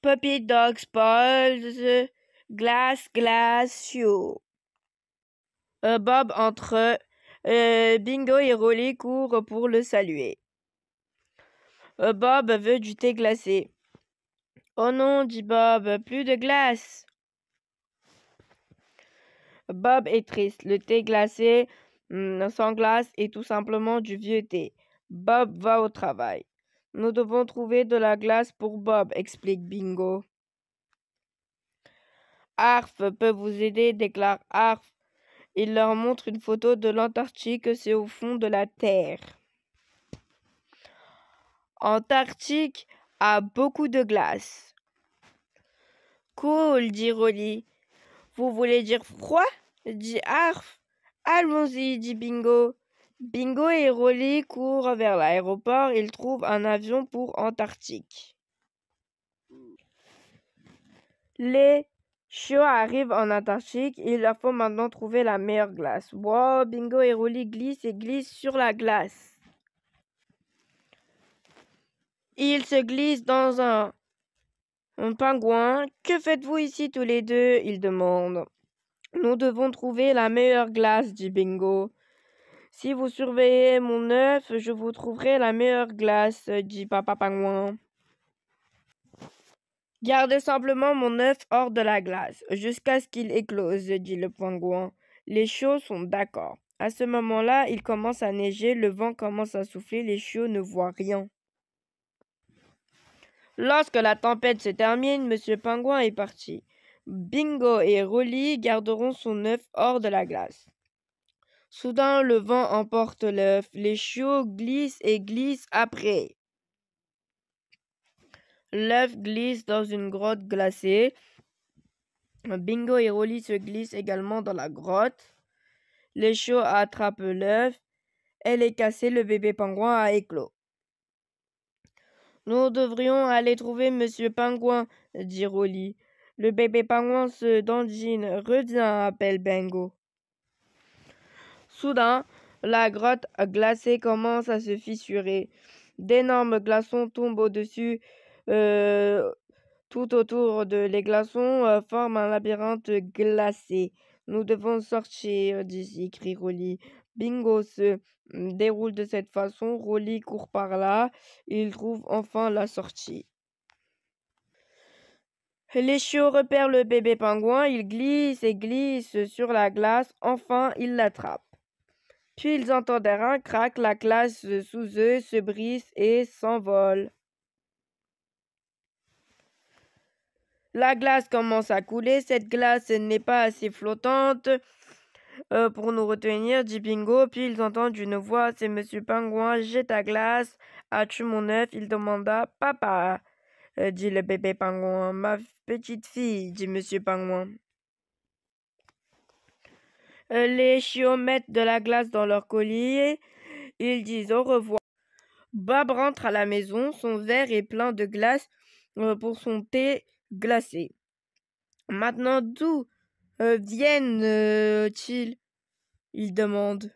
Puppy dog spoils glass shoe. Bob entre. Bingo et Rolly courent pour le saluer. Bob veut du thé glacé. Oh non, dit Bob, plus de glace. Bob est triste. Le thé glacé sans glace est tout simplement du vieux thé. Bob va au travail. Nous devons trouver de la glace pour Bob, explique Bingo. Arf peut vous aider, déclare Arf. Il leur montre une photo de l'Antarctique, c'est au fond de la Terre. Antarctique a beaucoup de glace. Cool, dit Rolly. Vous voulez dire froid, dit Arf. Allons-y, dit Bingo. Bingo et Rolly courent vers l'aéroport. Ils trouvent un avion pour Antarctique. Les chiots arrivent en Antarctique. Il leur faut maintenant trouver la meilleure glace. Wow, Bingo et Rolly glissent et glissent sur la glace. Ils se glissent dans un pingouin. Que faites-vous ici tous les deux? Ils demandent. Nous devons trouver la meilleure glace, dit Bingo. Si vous surveillez mon œuf, je vous trouverai la meilleure glace, dit Papa Pingouin. Gardez simplement mon œuf hors de la glace, jusqu'à ce qu'il éclose, dit le pingouin. Les chiots sont d'accord. À ce moment-là, il commence à neiger, le vent commence à souffler, les chiots ne voient rien. Lorsque la tempête se termine, Monsieur Pingouin est parti. Bingo et Rolly garderont son œuf hors de la glace. Soudain, le vent emporte l'œuf. Les chiots glissent et glissent après. L'œuf glisse dans une grotte glacée. Bingo et Rolly se glissent également dans la grotte. Les chiots attrapent l'œuf. Elle est cassée, le bébé pingouin a éclos. Nous devrions aller trouver Monsieur Pingouin, dit Rolly. Le bébé pingouin se dandine. Reviens, appelle Bingo. Soudain, la grotte glacée commence à se fissurer. D'énormes glaçons tombent au-dessus. Tout autour les glaçons forment un labyrinthe glacé. Nous devons sortir d'ici, crie Rolly. Bingo se déroule de cette façon. Rolly court par là. Il trouve enfin la sortie. Les chiots repèrent le bébé pingouin. Ils glissent et glissent sur la glace. Enfin, ils l'attrapent. Puis ils entendent un crac. La glace sous eux se brise et s'envole. La glace commence à couler. Cette glace n'est pas assez flottante pour nous retenir, dit Bingo. Puis ils entendent une voix. C'est Monsieur Pingouin. J'ai ta glace. As-tu mon œuf? Il demanda. Papa, dit le bébé pingouin. Ma petite fille, dit Monsieur Pingouin. Les chiots mettent de la glace dans leur collier. Ils disent au revoir. Bob rentre à la maison. Son verre est plein de glace pour son thé glacé. Maintenant, d'où viennent-ils? Il demande.